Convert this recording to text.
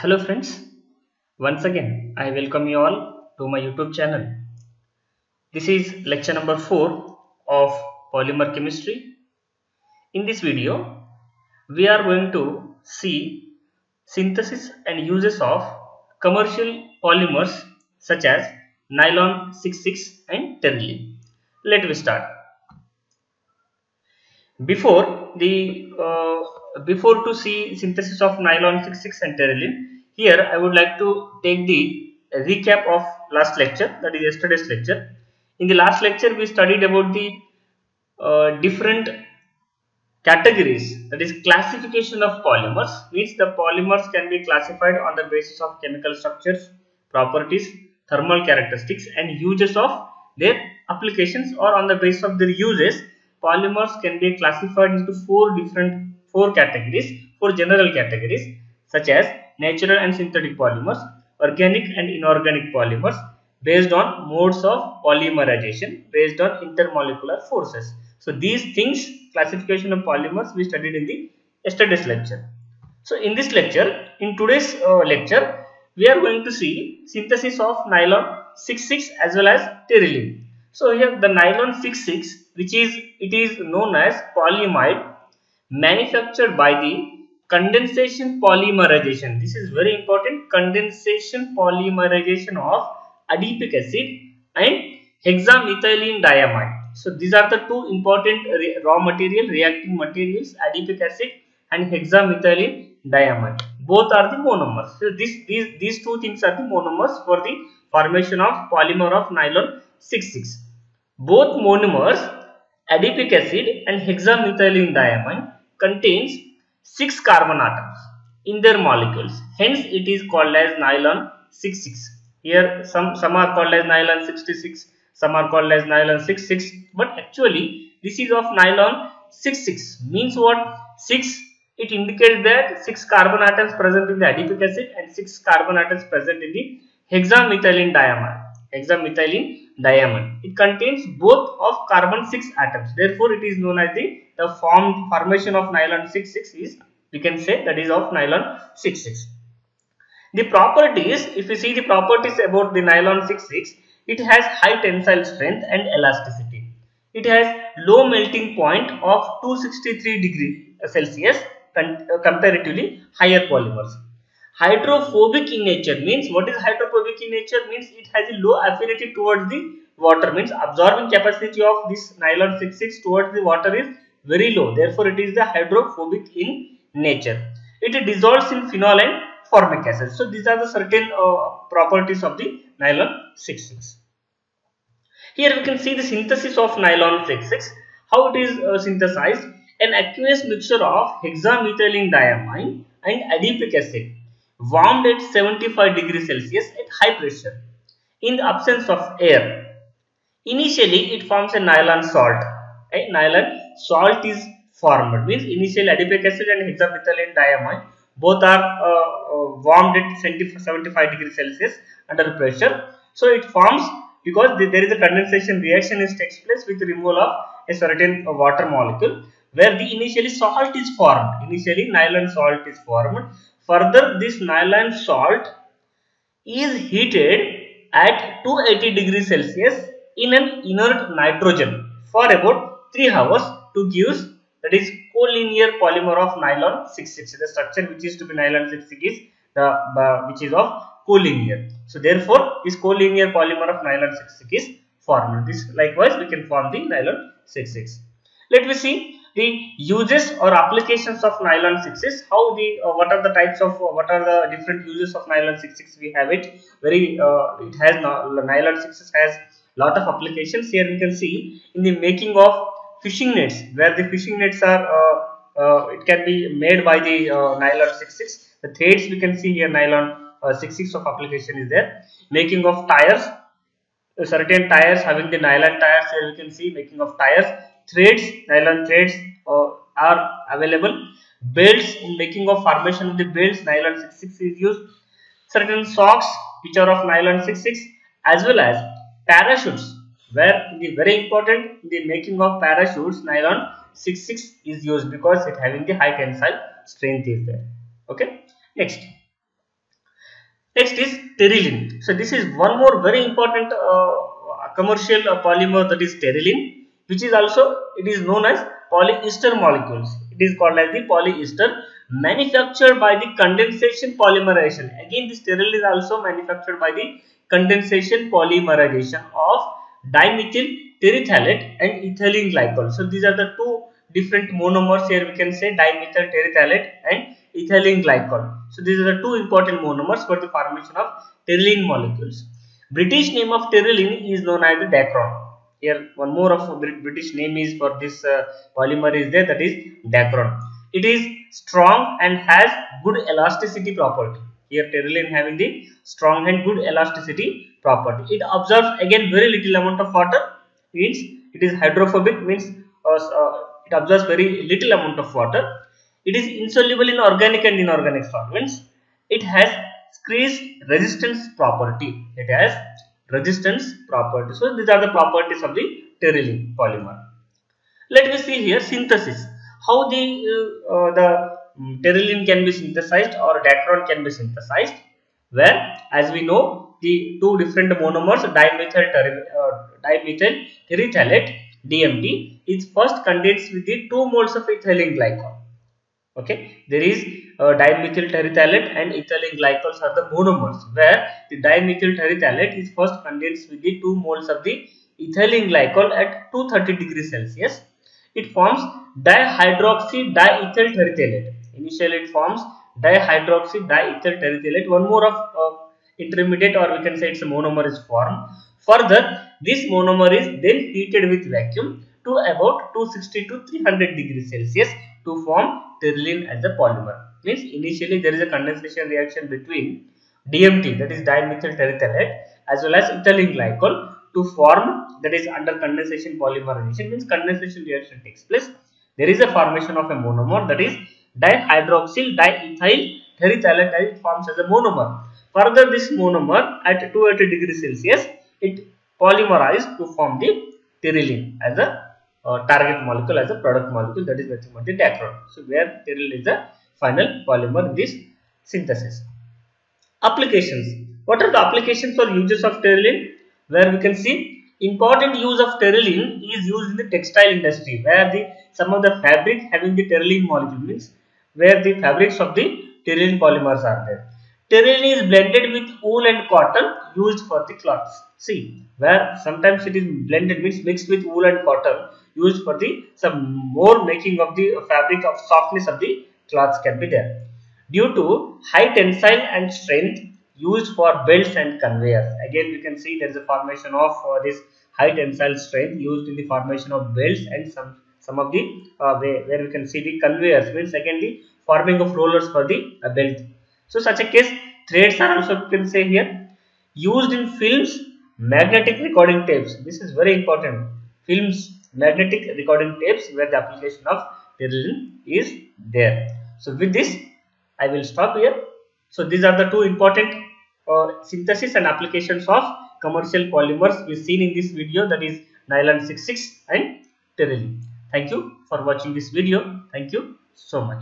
Hello friends, once again I welcome you all to my YouTube channel. This is lecture number 4 of polymer chemistry. In this video, we are going to see synthesis and uses of commercial polymers such as nylon 66 and terylene. Let me start. Before the before to see synthesis of nylon 66 and terylene, here I would like to take the recap of last lecture, that is yesterday's lecture. In the last lecture, we studied about the different categories, that is classification of polymers. Means the polymers can be classified on the basis of chemical structures, properties, thermal characteristics and uses of their applications, or on the basis of their uses. Polymers can be classified into four categories, four general categories, such as natural and synthetic polymers, organic and inorganic polymers, based on modes of polymerization, based on intermolecular forces. So these things, classification of polymers, we studied in the yesterday's lecture. So in this lecture, in today's lecture, we are going to see synthesis of nylon 66 as well as terylene. So here the nylon 66, which is known as polyamide, manufactured by the condensation polymerization. This is very important. Condensation polymerization of adipic acid and hexamethylene diamide. So these are the two important raw material, reacting materials, adipic acid and hexamethylene diamide. Both are the monomers. So these two things are the monomers for the formation of polymer of nylon 66. Both monomers, adipic acid and hexamethylene diamide, contains 6 carbon atoms in their molecules. Hence, it is called as nylon 66. Here, some are called as nylon 66, some are called as nylon 66. But actually, this is of nylon 66. Means what? 6. It indicates that 6 carbon atoms present in the adipic acid and 6 carbon atoms present in the hexamethylene diamide. It contains both of carbon 6 atoms. Therefore, it is known as the formation of nylon 66 is, we can say, that is of nylon 66. The properties, if you see the properties about the nylon 66, it has high tensile strength and elasticity. It has low melting point of 263 degree Celsius, comparatively higher polymers. Hydrophobic in nature means, what is hydrophobic in nature? Means it has a low affinity towards the water, means absorbing capacity of this nylon 66 towards the water is very low. Therefore, it is the hydrophobic in nature. It dissolves in phenol and formic acid. So these are the certain properties of the nylon 66. Here we can see the synthesis of nylon 66. How it is synthesized? An aqueous mixture of hexamethylene diamine and adipic acid, warmed at 75 degrees Celsius at high pressure in the absence of air. Initially, it forms a nylon salt. A nylon salt is formed. Means initially adipic acid and hexamethylene diamine both are warmed at 75 degrees Celsius under pressure. So it forms, because there is a condensation reaction takes place with removal of a certain water molecule, where the initially salt is formed. Initially nylon salt is formed. Further, this nylon salt is heated at 280 degrees Celsius in an inert nitrogen for about 3 hours to give, that is, collinear polymer of nylon 66. The structure which is to be nylon 66 is which is of collinear. So therefore, this collinear polymer of nylon 66 is formed. This likewise we can form the nylon 66. Let me see the uses or applications of nylon 66. How the what are the types of what are the different uses of nylon 66? We have it very it has nylon 66 has lot of applications. Here we can see in the making of fishing nets, where the fishing nets are it can be made by the nylon 66. The threads we can see here, nylon 66 of application is there. Making of tires, certain tires having the nylon tires, here we can see making of tires. Threads, nylon threads are available. Belts, in making of formation of the belts, nylon 66 is used. Certain socks which are of nylon 66, as well as parachutes, where the very important, in the making of parachutes nylon 66 is used, because it having the high tensile strength is there. Okay, next. Next is terylene. So this is one more very important commercial polymer, that is terylene, which is also, it is known as polyester molecules. It is called as the polyester, manufactured by the condensation polymerization. Again, this terylene is also manufactured by the condensation polymerization of dimethyl terephthalate and ethylene glycol. So these are the two different monomers. Here we can say dimethyl terephthalate and ethylene glycol. So these are the two important monomers for the formation of terylene molecules. British name of terylene is known as the Dacron. Here one more of British name is for this polymer is there, that is Dacron. It is strong and has good elasticity property. Here terylene having the strong and good elasticity property. It absorbs again very little amount of water, means it is hydrophobic, means it absorbs very little amount of water. It is insoluble in organic and inorganic solvents. It has squeeze resistance property. It has resistance property. So these are the properties of the terylene polymer. Let me see here synthesis. How the terylene can be synthesized or dacron can be synthesized. Where, as we know, the two different monomers dimethyl terephthalate DMT is first condensed with the 2 moles of ethylene glycol. Okay, there is dimethyl terephthalate and ethylene glycols are the monomers, where the dimethyl terephthalate is first condensed with the 2 moles of the ethylene glycol at 230 degrees Celsius. It forms dihydroxy diethyl terephthalate. Initially, it forms dihydroxy diethyl terephthalate. One more of intermediate, or we can say it's a monomer, is formed. Further, this monomer is then heated with vacuum to about 260 to 300 degrees Celsius to form terylene as a polymer. Means initially there is a condensation reaction between DMT, that is dimethyl terephthalate, as well as ethylene glycol to form, that is under condensation polymerization, means condensation reaction takes place. There is a formation of a monomer, that is dihydroxyl diethyl terephthalate, and it forms as a monomer. Further, this monomer at 280 degrees Celsius, it polymerized to form the terylene as a target molecule, as a product molecule, that is nothing but the dacron. So where terylene is the final polymer in this synthesis. Applications. What are the applications or uses of terylene? Where we can see important use of terylene is used in the textile industry, where some of the fabrics having the terylene molecule, means where the fabrics of the terylene polymers are there. Terylene is blended with wool and cotton used for the cloths. See, where sometimes it is blended, means mixed with wool and cotton used for the some more making of the fabric of softness of the cloths can be there. Due to high tensile and strength used for belts and conveyors. Again, we can see there is a formation of this high tensile strength used in the formation of belts and some of the where we can see the conveyors, means again the forming of rollers for the belt. So such a case, threads are also, you can say here, used in films, magnetic recording tapes. This is very important. Films, magnetic recording tapes, where the application of terylene is there. So with this, I will stop here. So these are the two important synthesis and applications of commercial polymers we seen in this video, that is nylon 66 and terylene. Thank you for watching this video. Thank you so much.